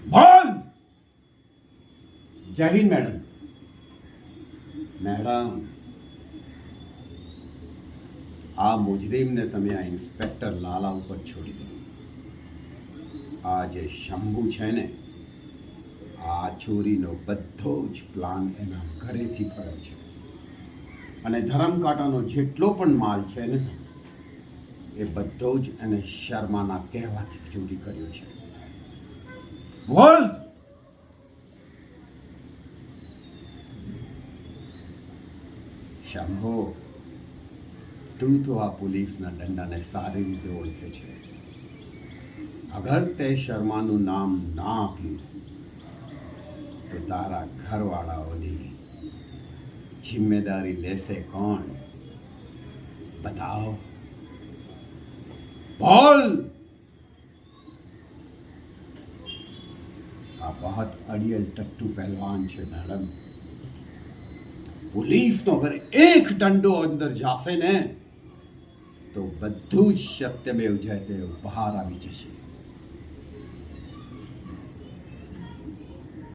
બોલ. જય Hind madam. Madam, આ મુજરીમને તમે આ ઇન્સ્પેક્ટર લાલા ઉપર છોડી દો. આ જે શંભુ છે ને, આ ચોરીનો બધો જ પ્લાન એના ઘરેથી થયો છે. અને ધરમકાંટાનો જેટલો પણ માલ છે ને, એ બધો જ એને શર્માના કહેવાથી ચોરી કર્યો છે. બોલ. શંભુ, તું તો આ પોલીસના દંડાને સારી રીતે ઓળખે છે. અગર તે શર્માનું નામ ના આપ્યું તો તારા ઘરવાળાઓની જિમ્મેદારી લેશે કોણ? બતાવો. બોલ. આ બહત અડિયલ ટટ્ટુ પહેલવાન છે મેડમ. પોલીસનો અગર એક દંડો અંદર જાશે ને, તો બધું જ સત્યમેવ જયતે બહાર આવી જશે.